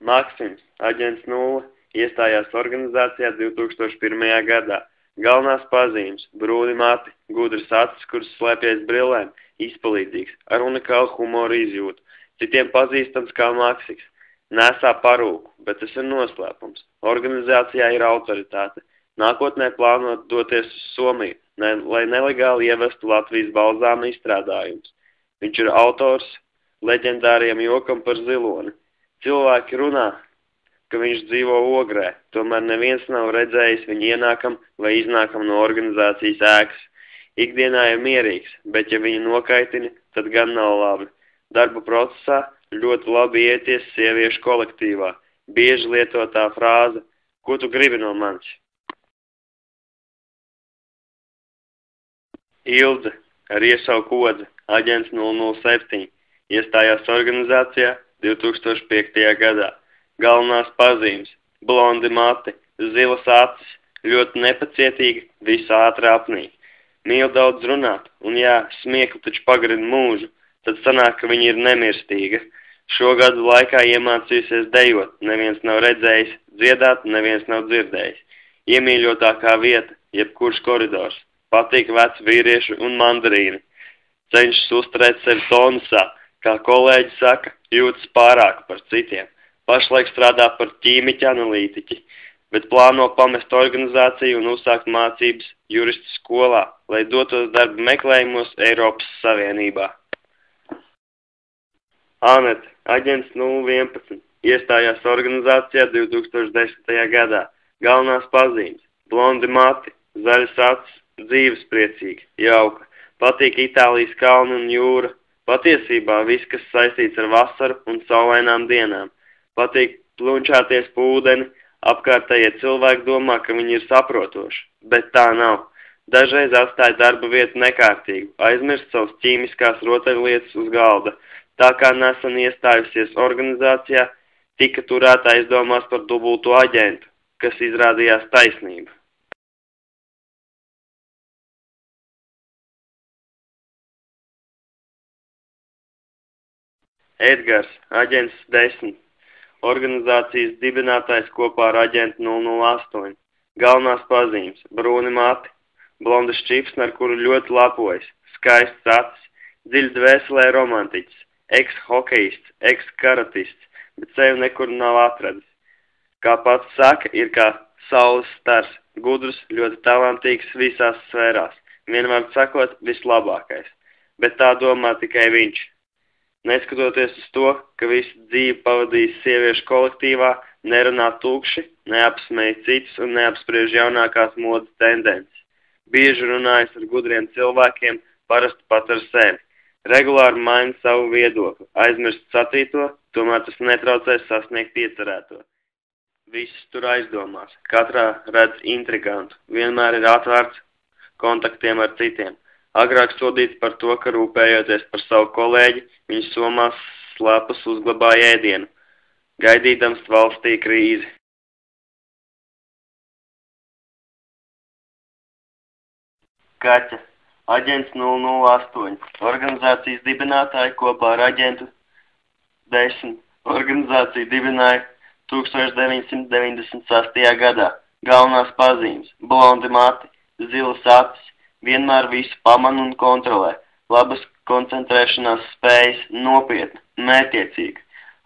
Maksims, aģents 0, iestājās organizācijā 2001. gadā. Galvenās pazīmes – brūni mati, gudras acis, kuras slēpjas brillēm, izpalīdzīgs, ar unikālu humoru izjūtu, citiem pazīstams kā Maksiks. Nesā parūku, bet tas ir noslēpums. Organizācijā ir autoritāte. Nākotnē plānot doties uz Somiju, lai nelegāli ievestu Latvijas balzāma izstrādājumus. Viņš ir autors leģendāriem jokam par ziloni. Cilvēki runā, ka viņš dzīvo Ogrē, tomēr neviens nav redzējis viņu ienākam vai iznākam no organizācijas ēkas. Ikdienā ir mierīgs, bet ja viņu nokaitina, tad gan nav labi. Darba procesā ļoti labi ieties sieviešu kolektīvā. Bieži lietotā frāze, ko tu gribi no manis? Ilze, ar iesauku Kodze, aģents 007, iestājās organizācijā 2005. gadā. Galvenās pazīmes – blondi mati, zilas acis, ļoti nepacietīgi, visu ātri apnīk. Mīl daudz runāt, un jā, smiekli taču pagarina mūžu, tad sanāk, ka viņa ir nemirstīga. Šo gadu laikā iemācījusies dejot, neviens nav redzējis, dziedāt, neviens nav dzirdējis. Iemīļotākā vieta, jebkurš koridors, patīk veci vīrieši un mandarīni. Cenšas uzturēt sevi tonusā, kā kolēģi saka, jūtas pārāk par citiem. Pašlaik strādā par ķīmiķa analītiķi, bet plāno pamest organizāciju un uzsākt mācības juristu skolā, lai dotos darba meklējumos Eiropas Savienībā. Anete, aģents 011, iestājās organizācijā 2010. gadā. Galvenās pazīmes – blondi mati, zaļas acis, dzīvespriecīgi, jauka, patīk Itālijas kalni un jūra. Patiesībā viss, kas saistīts ar vasaru un saulainām dienām. Patīk plunčāties pa ūdeni, apkārtējie cilvēki domā, ka viņi ir saprotoši, bet tā nav. Dažreiz atstāja darba vietu nekārtīgu, aizmirst savas ķīmiskās rotaļlietas uz galda. Tā kā nesen iestājusies organizācijā, tika turēta aizdomās par dubulto aģentu, kas izrādījās taisnība. Edgars, aģents 10, organizācijas dibinātājs kopā ar aģentu 008. Galvenās pazīmes – brūni mati, blonda šķipsne, ar kuru ļoti lepojas, skaists acis, dziļi dvēselē romantiķis, eks-hokejists, eks-karatists, bet sevi nekur nav atradis. Kā pats saka, ir kā saules stars, gudrs, ļoti talantīgs visās sfērās, vienmēr sakot vislabākais, bet tā domā tikai viņš. Neskatoties uz to, ka visu dzīvi pavadījis sieviešu kolektīvā, nerunā tukši, neapsmēj citus un neapspriež jaunākās modas tendences. Bieži runājas ar gudriem cilvēkiem, parasti pat ar sevi. Regulāri maina savu viedokli, aizmirst sacīto, tomēr tas netraucēs sasniegt iecerēto. Visus tur aizdomās, katrā redz intrigantu, vienmēr ir atvērts kontaktiem ar citiem. Agrāk sodīts par to, ka rūpējoties par savu kolēģi, viņš somās slēpus uzglabāja ēdienu, gaidīdams valstī krīzi. Kaķa, aģents 008, organizācijas dibinātāji kopā ar aģentu 10. Organizāciju dibināja 1998. gadā. Galvenās pazīmes – blondi mati, zilas acis, vienmēr visu pamana un kontrolē, labas koncentrēšanās spējas, nopietna, mērķiecīga.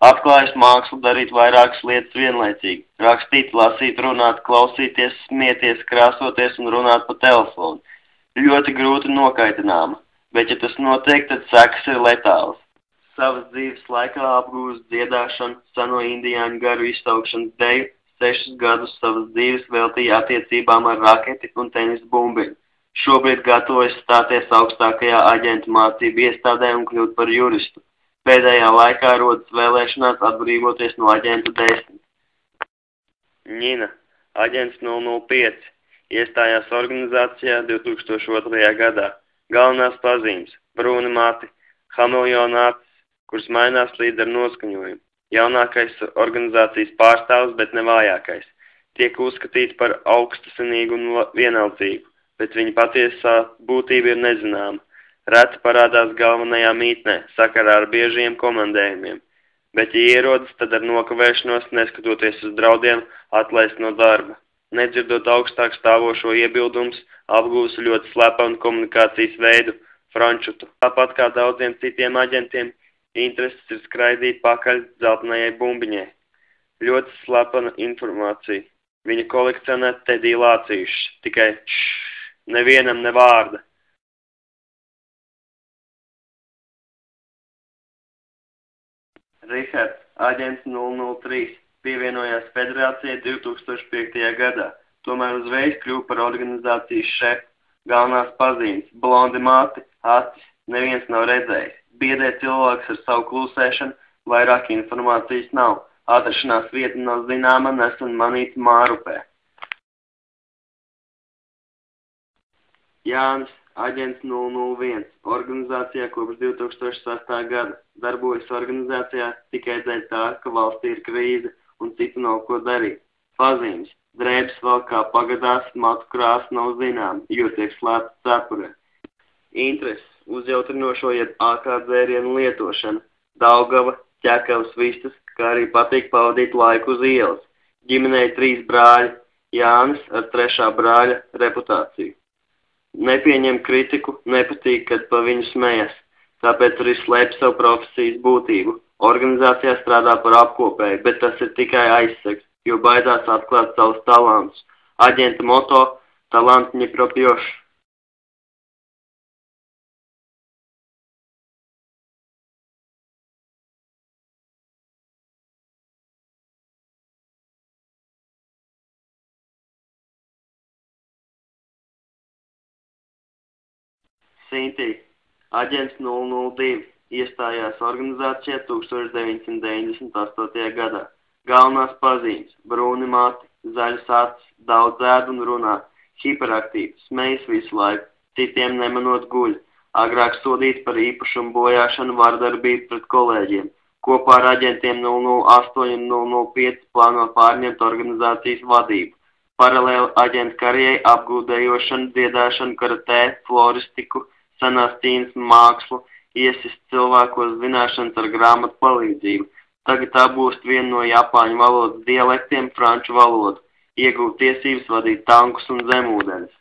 Atklājas mākslu darīt vairākas lietas vienlaicīgi, rakstīt, lasīt, runāt, klausīties, smieties, krāsoties un runāt pa telefonu. Ļoti grūti nokaitināma, bet ja tas notiek, tad sekas ir letālas. Savas dzīves laikā apgūst dziedāšanu, seno indiāņu garu izsaukšanas deju, 6 gadus savas dzīves veltīja attiecībām ar raketi un tenis bumbiņu. Šobrīd gatavojas stāties augstākajā aģentu mācību iestādē un kļūt par juristu. Pēdējā laikā rodas vēlēšanās atbrīvoties no aģenta 10. Ņina, aģents 005, iestājās organizācijā 2002. gadā. Galvenās pazīmes – brūni mati, hameljona acis, kuras mainās līdz ar noskaņojumu. Jaunākais organizācijas pārstāvs, bet ne vājākais. Tiek uzskatīts par augstasinīgu un vienaldzīgu, bet viņa patiesā būtība ir nezināma. Reti parādās galvenajā mītnē, sakarā ar biežiem komandējumiem, bet, ja ierodas, tad ar nokavēšanos, neskatoties uz draudiem, atlaist no darba. Nedzirdot augstāk stāvošo iebildums, apgūs ļoti slepenu komunikācijas veidu, frančutu. Tāpat kā daudziem citiem aģentiem, intereses ir skraidīt pakaļ dzeltenajai bumbiņai. Ļoti slepena informācija. Viņa kolekcionē Tedī lācījušas, tikai nevienam ne vārda. Rihards, aģents 003, pievienojās federācijai 2005. gadā, tomēr uzreiz kļuva par organizācijas šefu. Galvenās pazīmes – blondi mati, acis, neviens nav redzējis. Biedē cilvēks ar savu klusēšanu, vairāk informācijas nav. Atrašanās vieta nav zināma, nesen manīta Mārupē. Jānis, aģents 001, organizācijā kopš 2006. gada. Darbojas organizācijā tikai dēļ tā, ka valstī ir krīze un citu nav ko darīt. Pazīmes – drēbes valkā pagadās, matu krāsa nav zinām, jo tiek slēpta cepurē. Intereses – uzjautrinošo jeb AK dzērienu lietošana, Daugava, Ķekavas vistas, kā arī patīk pavadīt laiku uz ielas. Ģimenei 3 brāļi, Jānis ar 3. brāļa reputāciju. Nepieņem kritiku, nepatīk, kad pa viņu smejas, tāpēc arī slēp savu profesijas būtību. Organizācijā strādā par apkopēju, bet tas ir tikai aizsegs, jo baidās atklāt savus talantus. Aģenta moto – talants не пропьешь. Sintī, aģents 002, iestājās organizācijā 1998. gadā. Galvenās pazīmes – brūni mati, zaļas acis, daudz ēd un runā, hiperaktīvi, smejas visu laiku, citiem nemanot guļ, agrāk sodīts par īpašumu bojāšanu, vardarbību pret kolēģiem. Kopā ar aģentiem 008 un 005 plāno pārņemt organizācijas vadību. Paralēli aģenta karjerai apgūdējošanu, dziedāšanu, karatē, floristiku, senās Ķīnas mākslu, iesist cilvēkos zināšanas ar grāmatu palīdzību. Tagad apgūst vienu no japāņu valodas dialektiem, franču valodu, iegūt tiesības vadīt tankus un zemūdenes.